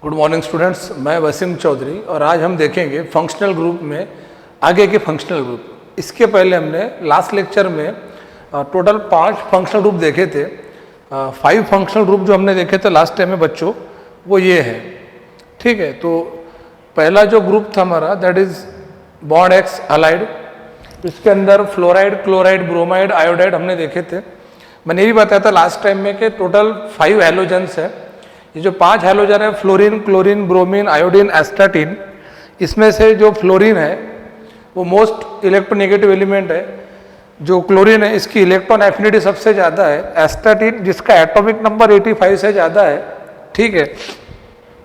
Good morning students, मैं वसीम चौधरी और आज हम देखेंगे फंक्शनल ग्रुप में आगे के फंक्शनल ग्रुप। इसके पहले हमने लास्ट लेक्चर में टोटल 5 फंक्शनल ग्रुप देखे थे। 5 फंक्शनल ग्रुप जो हमने देखे थे लास्ट टाइम में बच्चों, वो ये है। ठीक है, तो पहला जो ग्रुप था हमारा that is bond X halide. इसके अंदर फ्लोराइड, क्लोराइड, ब्रोमाइड, आयोडाइड हमने देखे थे। मैंने ये भी बताया था लास्ट टाइम में कि टोटल 5 हैलोजेंस है। ये जो 5 हैलोजन है fluorine, chlorine, bromine, iodine, astatine, इसमें से जो फ्लोरीन है वो मोस्ट इलेक्ट्रोनेगेटिव एलिमेंट है। जो क्लोरीन है इसकी इलेक्ट्रॉन एफिनिटी सबसे ज़्यादा है। एस्टाटीन जिसका एटॉमिक नंबर 85 से ज़्यादा है, ठीक है,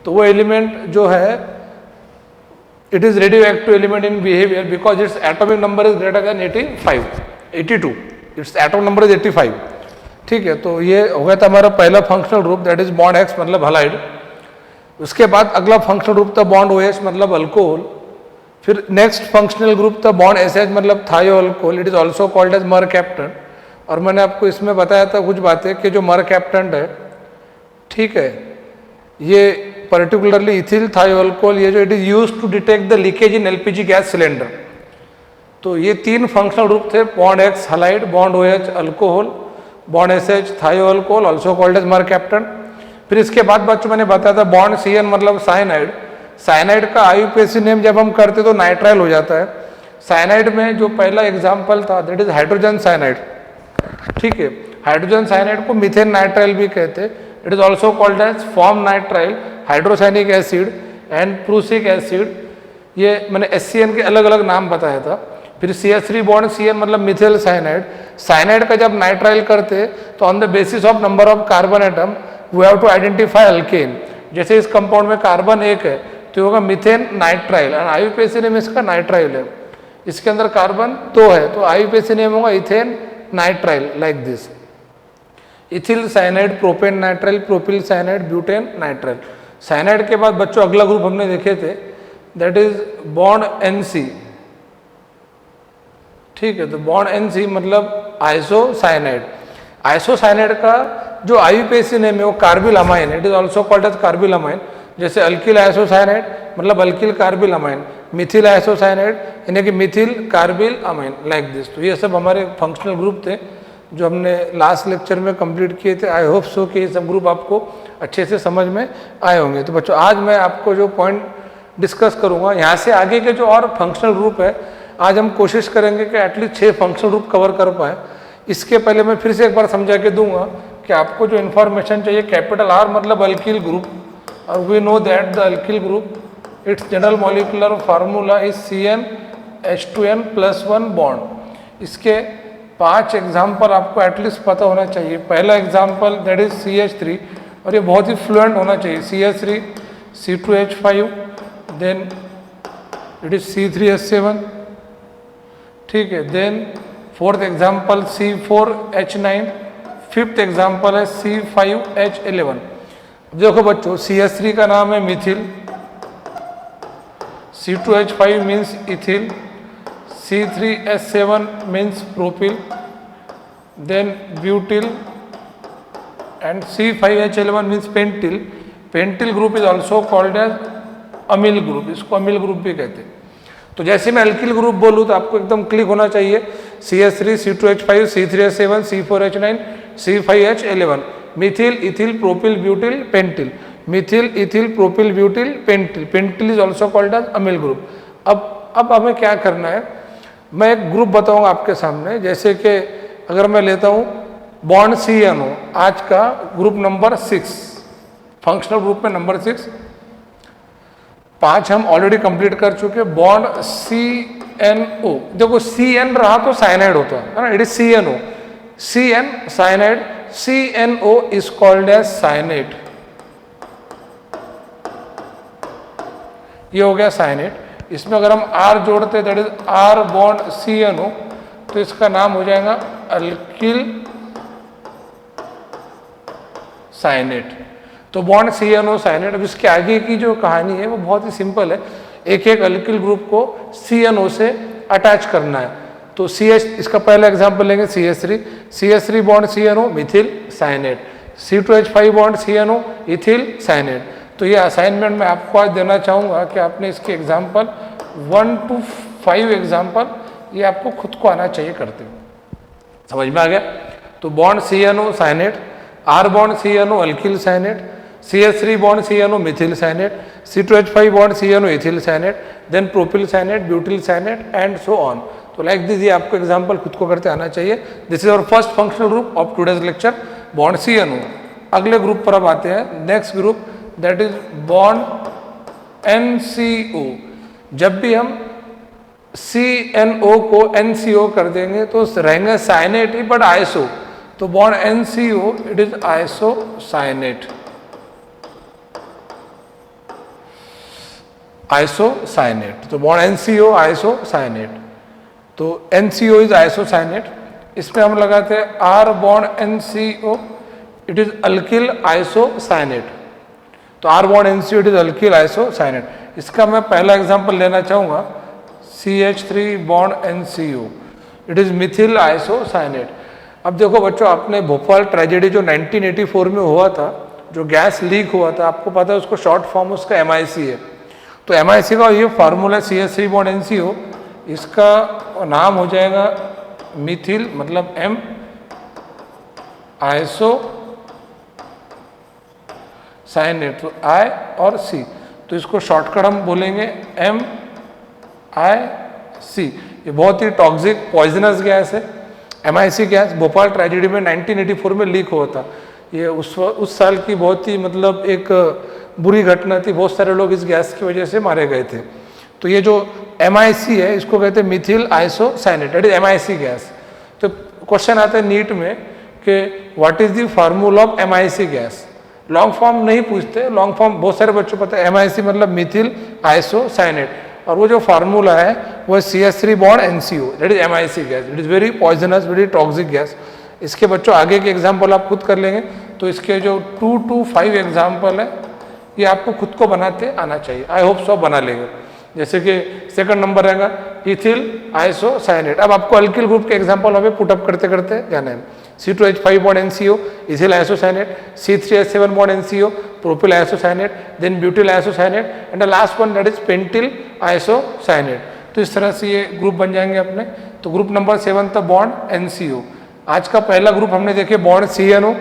तो वो एलिमेंट जो है it is radio active element in behaviour because its atomic number is greater than 82, its atomic number is 85। ठीक है, तो ये हो गया था हमारा पहला functional group that is bond X मतलब हलाइड। उसके बाद अगला फंक्शनल ग्रुप था बॉन्ड ओ एच मतलब अल्कोहल। फिर नेक्स्ट फंक्शनल ग्रुप था बॉन्ड एस एच मतलब thio alcohol, it is also called as mercaptan. और मैंने आपको इसमें बताया था कुछ बातें कि जो मरकैप्टन है, ठीक है, ये पर्टिकुलरली इथिल थायो अल्कोहल, ये जो it is use to detect the leakage in LPG gas cylinder. तो ये 3 फंक्शनल ग्रुप थे, bond X halide, bond O H alcohol, bond S H thio alcohol also called as mercaptan. फिर इसके बाद बच्चों मैंने बताया था बॉन्ड सी एन मतलब साइनाइड। साइनाइड का आईयूपीएसी नेम जब हम करते तो नाइट्राइल हो जाता है। साइनाइड में जो पहला एग्जाम्पल था दैट इज हाइड्रोजन साइनाइड। ठीक है, हाइड्रोजन साइनाइड को मीथेन नाइट्राइल भी कहते हैं। It is also called as form nitrile, hydrocyanic acid and prussic acid. ये मैंने एससीएन के अलग अलग नाम बताया था। फिर CH3 बॉन्ड CN मतलब मिथिल साइनाइड। साइनाइड का जब नाइट्राइल करते तो on the basis of number of carbon atom we have to identify alkane. जैसे इस कंपाउंड में कार्बन 1 है तो होगा मिथेन नाइट्राइल और आईयूपीएसी नेम इसका नाइट्राइल है। इसके अंदर कार्बन 2 है तो आईयूपीएसी नेम होगा ethane nitrile, like this. Ethyl cyanide, propane nitrile, propyl cyanide, butane nitrile. Cyanide के बाद बच्चों अगला ग्रुप हमने देखे थे दैट इज बॉन्ड NC। ठीक है, तो बॉन्ड NC मतलब आइसोसाइनाइड। आइसोसाइनाइड का जो आईयूपीएसी नेम है वो carbyl amine, it is also called as carbyl amine. जैसे अल्किल आइसोसाइनाइड मतलब alkyl carbyl amine, methyl isocyanide यानी कि methyl carbyl amine, like this. तो ये सब हमारे फंक्शनल ग्रुप थे जो हमने लास्ट लेक्चर में कंप्लीट किए थे। आई होप सो कि ये सब ग्रुप आपको अच्छे से समझ में आए होंगे। तो बच्चों आज मैं आपको जो पॉइंट डिस्कस करूँगा, यहाँ से आगे के जो और फंक्शनल ग्रुप है आज हम कोशिश करेंगे कि एटलीस्ट 6 फंक्शनल ग्रुप कवर कर पाए। इसके पहले मैं फिर से एक बार समझा के दूंगा कि आपको जो इन्फॉर्मेशन चाहिए, कैपिटल R मतलब अल्किल ग्रुप, और we know that the alkyl group its general molecular formula is CnH2n+1 bond. इसके 5 एग्जाम्पल आपको एटलीस्ट पता होना चाहिए। पहला एग्जाम्पल दैट इज CH3 और ये बहुत ही फ्लुएंट होना चाहिए। CH3 C2H5 then it is C3H7, ठीक है, then 4th example C4H9, 5th example है C5H11। देखो बच्चों, CH3 का नाम है methyl, C2H5 means ethyl, C3H7 means propyl, then butyl and C5H11 means pentyl. Pentyl group is also called as amyl group, इसको amyl group भी कहते हैं। तो जैसे मैं अल्किल ग्रुप बोलूँ तो आपको एकदम क्लिक होना चाहिए। CH3, C2H5, C3H7, C4H9, C5H11, methyl, ethyl, propyl, butyl, pentyl. Methyl, ethyl, propyl, butyl, pentyl. Pentyl is also called as amyl group. अब हमें क्या करना है, मैं एक ग्रुप बताऊंगा आपके सामने। जैसे कि अगर मैं लेता हूँ बॉन्ड CNO, आज का ग्रुप नंबर 6, फंक्शनल ग्रुप में नंबर 6। 5 हम ऑलरेडी कंप्लीट कर चुके। बॉन्ड CNO, देखो CN रहा तो साइनाइड होता है ना, it is CNO, CN cyanide, CNO is called as cyanate. ये हो गया साइनेट। इसमें अगर हम R जोड़ते that is R bond CNO तो इसका नाम हो जाएगा अल्किल साइनेट। तो बॉन्ड CNO साइनेट। अब इसके आगे की जो कहानी है वो बहुत ही सिंपल है। एक एक अल्किल ग्रुप को CNO से अटैच करना है। तो CH, इसका पहला एग्जांपल लेंगे CH3 bond CNO methyl cyanate, C2H5 bond CNO ethyl cyanate. तो ये असाइनमेंट मैं आपको आज देना चाहूँगा कि आपने इसके एग्जाम्पल 1 to 5 एग्जाम्पल ये आपको खुद को आना चाहिए करते हुए। समझ में आ गया? तो bond CNO cyanate, R bond CNO alkyl cyanate, CH3 bond CNO methyl cyanate, C2H5 bond CNO ethyl cyanate, then propyl cyanate, butyl cyanate and so on. तो लाइक दिस ये आपको एग्जाम्पल खुद को करते आना चाहिए। This is our first functional group of today's lecture, bond CNO। अगले group पर अब आते हैं, next group that is bond NCO। जब भी हम CNO को NCO कर देंगे तो रहेंगे साइनेट ही बट आइसो। तो bond NCO it is iso cyanate, iso साइनेट। तो बॉन्ड NCO आइसो साइनेट, तो NCO इज आइसो साइनेट। इसमें हम लगाते हैं R bond NCO it is alkyl iso साइनेट। तो R bond NCO it is alkyl iso cyanate. इसका मैं पहला एग्जांपल लेना चाहूँगा, CH3 bond NCO it is methyl iso cyanate. अब देखो बच्चों, आपने भोपाल ट्रेजेडी जो 1984 में हुआ था, जो गैस लीक हुआ था, आपको पता है उसको शॉर्ट फॉर्म उसका MIC है। तो MIC का ये फार्मूला CH3 बॉन्ड NCO, इसका नाम हो जाएगा मिथिल, मतलब M आइसो साइनेट, तो I और C, तो इसको शॉर्टकट हम बोलेंगे MIC। ये बहुत ही टॉक्सिक पॉइजनस गैस है। MIC गैस भोपाल ट्रेजेडी में 1984 में लीक हुआ था। ये उस साल की बहुत ही मतलब एक बुरी घटना थी, बहुत सारे लोग इस गैस की वजह से मारे गए थे। तो ये जो MIC है इसको कहते हैं methyl iso cyanate, that is MIC gas. तो क्वेश्चन आता है नीट में कि what is the formula of MIC gas. Long form नहीं पूछते, लॉन्ग फॉर्म बहुत सारे बच्चों को पता है, MIC मतलब मिथिल आइसो साइनेट, और वो जो फार्मूला है वो CH3 bond NCO, that is MIC gas. It is very poisonous, very toxic gas. इसके बच्चों आगे के एग्जाम्पल आप खुद कर लेंगे। तो इसके जो 2 to 5 एग्जाम्पल है ये आपको खुद को बनाते आना चाहिए। आई होप सो बना लेंगे। जैसे कि सेकंड नंबर रहेगा इथिल आइसो साइनेट। अब आपको अल्किल ग्रुप के एग्जाम्पल हमें पुटअप करते करते जाना है। C2H5 bond NCO ethyl iso cyanate, C3H7 bond NCO propyl iso cyanate, then butyl iso cyanate and the last one that is pentyl iso साइनेट। तो इस तरह से ये ग्रुप बन जाएंगे अपने। तो ग्रुप नंबर 7 था बॉन्ड NCO। आज का पहला ग्रुप हमने देखे बॉन्ड CNO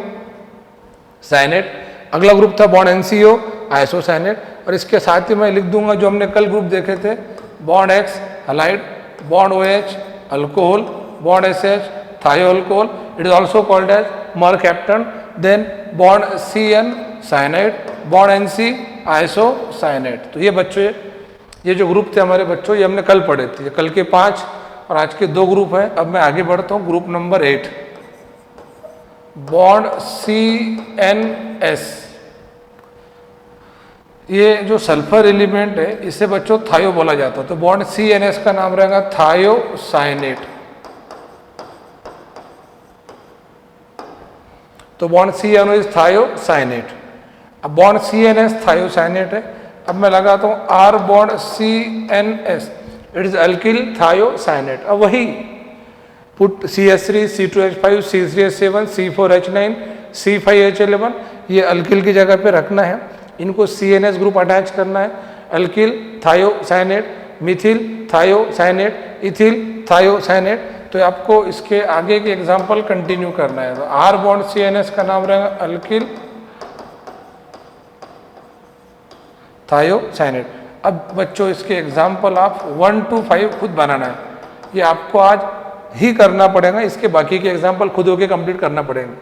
साइनेट, अगला ग्रुप था बॉन्ड NCO आइसो साइनेट, और इसके साथ ही मैं लिख दूंगा जो हमने कल ग्रुप देखे थे, bond X halide, bond OH alcohol, bond SH thio alcohol, it is also called as mercaptan, then bond CN cyanide, bond NC iso साइनेट। तो ये बच्चों ये जो ग्रुप थे हमारे बच्चों, ये हमने कल पढ़े थे। कल के 5 और आज के 2 ग्रुप हैं। अब मैं आगे बढ़ता हूँ, ग्रुप नंबर 8 बॉन्ड CNS। ये जो सल्फर एलिमेंट है इसे बच्चों थायो बोला जाता है। तो बॉन्ड CNS का नाम रहेगा थायो साइनेट। तो बॉन्ड CNO इज थायो साइनेट। अब बॉन्ड CNS थायो साइनेट है। अब मैं लगाता हूं R bond CNS, it is alkyl थायो साइनेट। अब वही put CH3 C2H5 C3H7 C4H9 C5H11 ये अल्किल की जगह पे रखना है। इनको CNS ग्रुप अटैच करना है। अल्किल थायो साइनेट, मिथिल थायो साइनेट, इथिल थायो साइनेट। तो आपको इसके आगे के एग्जाम्पल कंटिन्यू करना है। तो R बॉन्ड CNS का नाम रहेगा अल्किल थायो साइनेट। अब बच्चों इसके एग्जाम्पल आप 1 to 5 खुद बनाना है। ये आपको आज ही करना पड़ेगा, इसके बाकी के एग्जाम्पल खुद होके कंप्लीट करना पड़ेगा।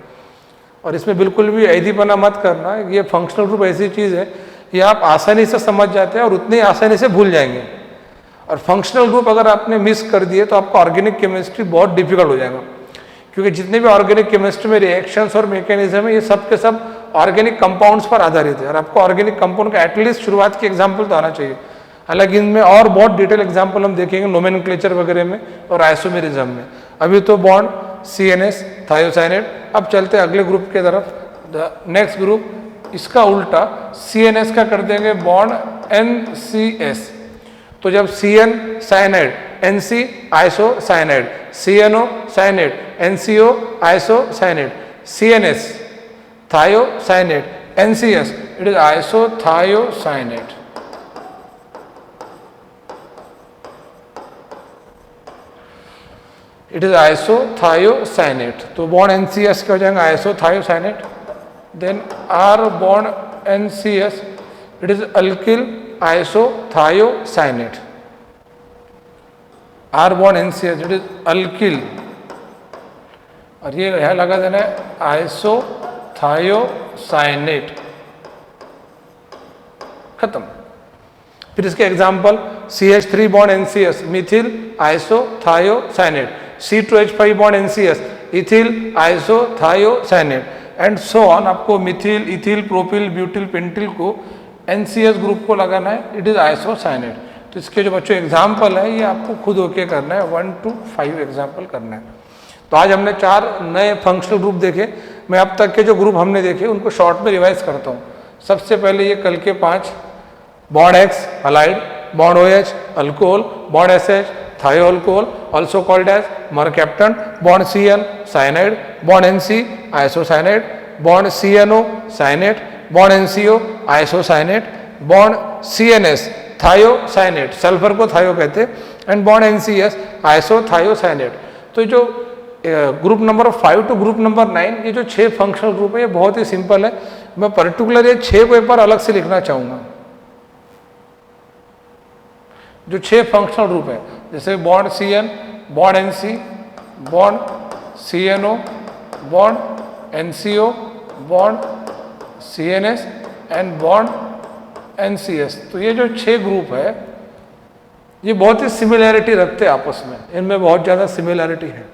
और इसमें बिल्कुल भी ऐदीपना मत करना। ये फंक्शनल ग्रुप ऐसी चीज़ है, ये आप आसानी से समझ जाते हैं और उतनी आसानी से भूल जाएंगे। और फंक्शनल ग्रुप अगर आपने मिस कर दिए तो आपका ऑर्गेनिक केमिस्ट्री बहुत डिफिकल्ट हो जाएगा, क्योंकि जितने भी ऑर्गेनिक केमिस्ट्री में रिएक्शंस और मैकेनिज्म है ये सब के सब ऑर्गेनिक कंपाउंड्स पर आधारित है। और आपको ऑर्गेनिक कंपाउंड का एटलीस्ट शुरुआत की एग्जाम्पल तो आना चाहिए। हालांकि इनमें और बहुत डिटेल एग्जाम्पल हम देखेंगे नोमेनक्लेचर वगैरह में और आइसोमेरिज्म में। अभी तो बॉन्ड CNS थायोसाइनेट। अब चलते हैं अगले ग्रुप के तरफ। नेक्स्ट ग्रुप इसका उल्टा CNS का कर देंगे बॉन्ड NCS। तो जब CN cyanide, NC isocyanide, CNO cyanate, NCO isocyanate, CNS thiocyanate, NCS it is isothiocyanate. It is isothiocyanate. तो बॉन्ड NCS क्या हो जाएगा? Isothiocyanate. Then R bond NCS, it is alkyl isothiocyanate. R bond NCS, it is alkyl, और ये यहां लगा देना है आइसोथायोसाइनेट। खत्म। फिर इसके example CH3 bond NCS, methyl isothiocyanate. C2H5 bond NCS, ethyl isothiocyanate, and so on. आपको methyl, ethyl, propyl, butyl, pentyl को NCS ग्रुप को लगाना है, इट इज आइसोसाइनेट। तो इसके जो बच्चों एग्जाम्पल है ये आपको खुद होके करना है, 1 to 5 एग्जाम्पल करना है। तो आज हमने 4 नए फंक्शनल ग्रुप देखे। मैं अब तक के जो ग्रुप हमने देखे उनको शॉर्ट में रिवाइज करता हूँ। सबसे पहले ये कल के 5, bond X halide, bond OH alcohol, bond SH thioalcohol also called as mercaptan, bond CN cyanide, bond NC isocyanate, bond CNO cyanate, bond NCO isocyanate, bond CNS thiocyanate, sulphur को thio कहते हैं, एंड बॉन्ड NCS आइसोथायोसाइनेट। तो जो group number 5 to group number 9, ये जो 6 functional group है ये बहुत ही सिंपल है। मैं पर्टिकुलर ये 6 को एक बार अलग से लिखना चाहूंगा। जो 6 फंक्शनल ग्रुप है, जैसे bond CN, bond NC, bond CNO, bond NCO, bond CNS and bond NCS। तो ये जो 6 ग्रुप है ये बहुत ही सिमिलैरिटी रखते हैं आपस में, इनमें बहुत ज़्यादा सिमिलैरिटी है।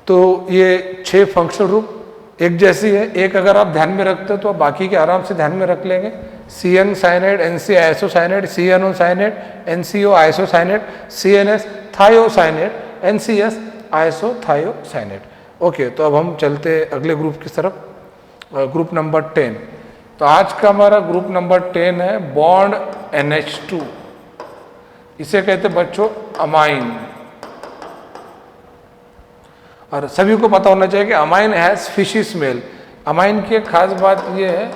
तो ये 6 फंक्शनल ग्रुप एक जैसी है। एक अगर आप ध्यान में रखते हो तो आप बाकी के आराम से ध्यान में रख लेंगे। CN cyanate, NC isocyanate, CNO cyanate, NCO isocyanate, CNS thiocyanate, NCS isothiocyanate. Okay, तो अब हम चलते अगले ग्रुप की तरफ, ग्रुप नंबर 10। तो आज का हमारा ग्रुप नंबर 10 है बॉन्ड NH2। इसे कहते बच्चों अमाइन। और सभी को पता होना चाहिए कि amine has fishy smell. Amine की एक खास बात यह है,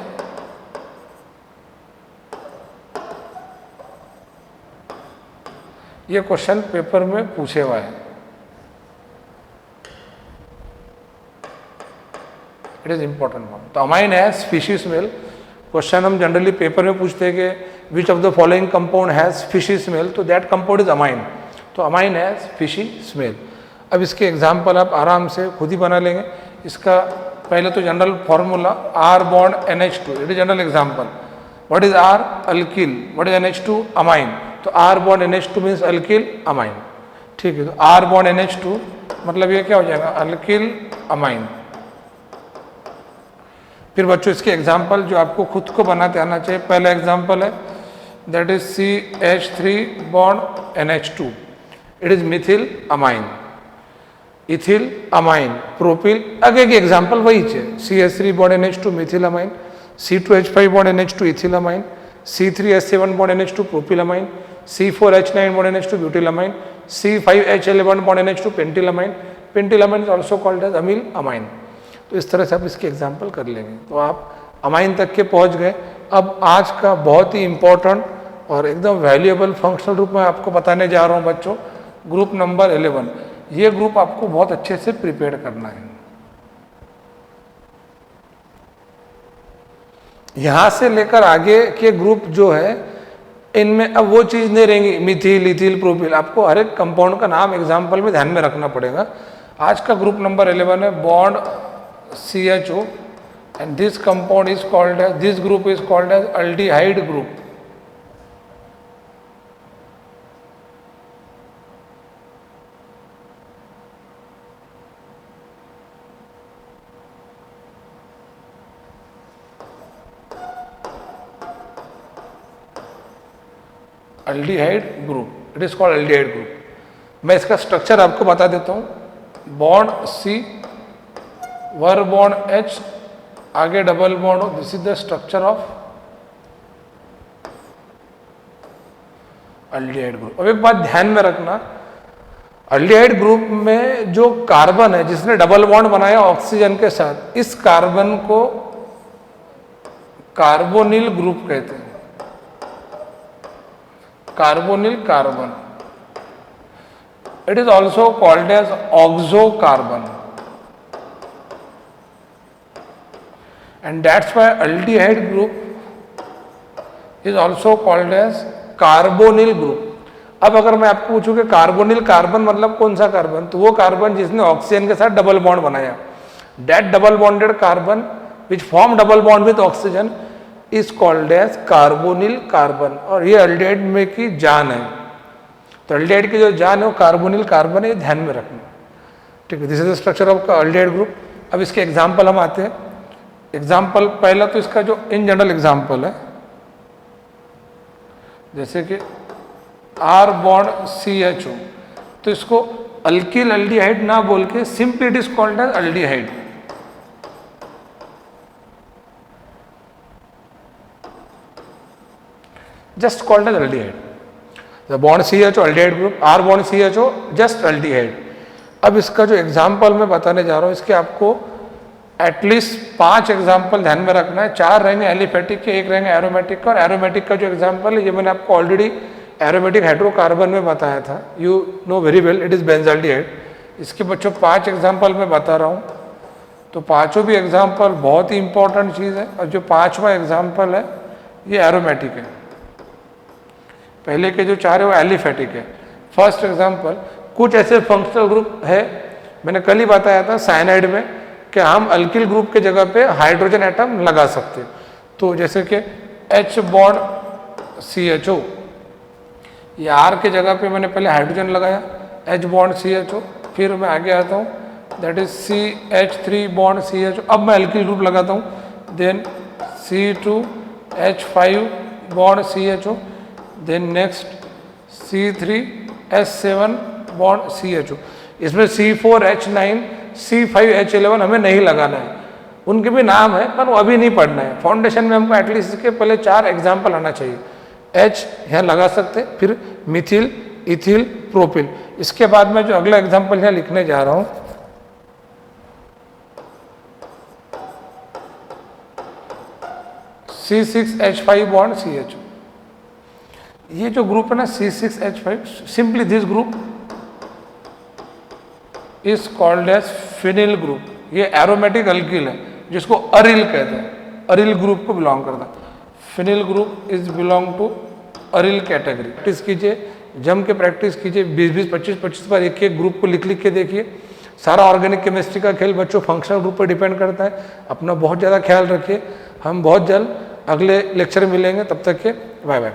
ये क्वेश्चन पेपर में पूछे हुआ है। It is important one. तो amine has fishy smell. Question हम जनरली पेपर में पूछते हैं कि which of the following compound has fishy smell, तो दैट कंपाउंड इज अमाइन। तो अमाइन हैज फिशी स्मेल। अब इसके एग्जाम्पल आप आराम से खुद ही बना लेंगे। इसका पहले तो general formula R bond NH2, it is general example. What is R? Alkyl. What is NH2? Amine. तो R bond NH2 means alkyl amine. ठीक है, तो R बॉन्ड NH2 मतलब ये क्या हो जाएगा? Alkyl amine. फिर बच्चों इसके एग्जाम्पल जो आपको खुद को बनाते आना चाहिए। पहला एग्जाम्पल है that is CH3 bond NH2, it is methyl amine, ethyl amine, propyl. आगे की एग्जाम्पल वही है। CH3 bond NH2 methyl amine, C2H5 bond NH2 ethyl amine, C3H7 bond NH2 propyl amine, C4H9 bond NH2 butyl amine, C5H11 bond NH2 pentyl amine. Pentyl amine is also called as amyl amine. तो इस तरह से आप इसके example कर लेंगे। तो आप अमाइन तक के पहुंच गए। अब आज का बहुत ही इंपॉर्टेंट और एकदम वैल्यूएबल फंक्शनल ग्रुप मैं आपको बताने जा रहा हूं बच्चों, ग्रुप नंबर 11। ये ग्रुप आपको बहुत अच्छे से प्रिपेयर करना है। यहां से लेकर आगे के ग्रुप जो है इनमें अब वो चीज नहीं रहेंगी मिथिल, इथिल, प्रोपिल। आपको हर एक कंपाउंड का नाम एग्जाम्पल में ध्यान में रखना पड़ेगा। आज का ग्रुप नंबर 11 है bond CHO, and this compound is called as, this group is called as aldehyde group. aldehyde group, it is called aldehyde group. मैं इसका स्ट्रक्चर आपको बता देता हूँ। बॉन्ड C, वर बॉन्ड H, आगे डबल बॉन्ड हो, this is the structure of aldehyde group. अब एक बात ध्यान में रखना, अल्डिहाइड ग्रुप में जो कार्बन है जिसने डबल बॉन्ड बनाया ऑक्सीजन के साथ, इस कार्बन को कार्बोनिल ग्रुप कहते हैं, carbonyl carbon. It is also called as oxo carbon, and that's why aldehyde group is also called as carbonyl group. अब अगर मैं आपको पूछूं कि कार्बोनिल कार्बन मतलब कौन सा कार्बन, तो वो कार्बन जिसने ऑक्सीजन के साथ डबल बॉन्ड बनाया, that double bonded carbon which form double bond with oxygen is called as carbonyl carbon. और ये अल्डिहाइड में की जान है, तो अल्डिहाइड की जो जान है वो कार्बोनिल कार्बन है, ये ध्यान में रखना। ठीक है, this is the structure of aldehyde group. अब इसके एग्जाम्पल हम आते हैं। एग्जाम्पल पहला तो इसका जो इन जनरल एग्जाम्पल है, जैसे कि R बॉन्ड CHO, तो इसको अल्किल अल्डिहाइड ना बोल के simply it is called as aldehyde. Just called as aldehyde. The bond CHO aldehyde group, R bond CHO just aldehyde. अब इसका जो एग्जाम्पल मैं बताने जा रहा हूं, इसके आपको एटलीस्ट 5 एग्जाम्पल ध्यान में रखना है। 4 रहेंगे एलिफेटिक के, 1 रहेंगे एरोमेटिक का। और एरोमेटिक का जो एग्जाम्पल है ये मैंने आपको ऑलरेडी एरोमेटिक हाइड्रोकार्बन में बताया था, you know very well, it is benzaldehyde. इसके बच्चों 5 एग्जाम्पल मैं बता रहा हूँ, तो पांचों भी एग्जाम्पल बहुत ही इंपॉर्टेंट चीज़ है। और जो 5वां एग्जाम्पल है ये एरोमेटिक है, पहले के जो 4 है वो एलिफेटिक है। फर्स्ट एग्जाम्पल, कुछ ऐसे फंक्शनल ग्रुप है, मैंने कल ही बताया था साइनाइड में, कि हम अल्किल ग्रुप के जगह पे हाइड्रोजन एटम लगा सकते हैं। तो जैसे कि H बॉन्ड CHO, ये R के जगह पे मैंने पहले हाइड्रोजन लगाया, H बॉन्ड CHO, फिर मैं आगे आता हूँ, that is CH3 bond CHO। अब मैं अल्किल ग्रुप लगाता हूँ, then C2H5 bond CHO, then next C3H7 bond CHO। इसमें C4H9 C5H11 हमें नहीं लगाना है, उनके भी नाम है पर वो अभी नहीं पढ़ना है। फाउंडेशन में हमको एटलीस्ट इसके पहले 4 एग्जाम्पल आना चाहिए। H यहाँ लगा सकते हैं, फिर मिथिल, इथिल, प्रोपिल। इसके बाद में जो अगला एग्जाम्पल यहाँ लिखने जा रहा हूँ, C6H5 बॉन्ड CHO। ये जो ग्रुप है ना C6H5, simply this group is called as phenyl group. ये एरोमेटिक अल्किल है जिसको अरिल कहते हैं, अरिल ग्रुप को बिलोंग करता है। Phenyl group is belong to aryl category. Practice कीजिए, जम के प्रैक्टिस कीजिए, 20-20, 25-25 बार एक एक ग्रुप को लिख लिख के देखिए। सारा ऑर्गेनिक केमिस्ट्री का खेल बच्चों फंक्शनल ग्रुप पर डिपेंड करता है। अपना बहुत ज़्यादा ख्याल रखिए। हम बहुत जल्द अगले लेक्चर में मिलेंगे, तब तक के बाय बाय।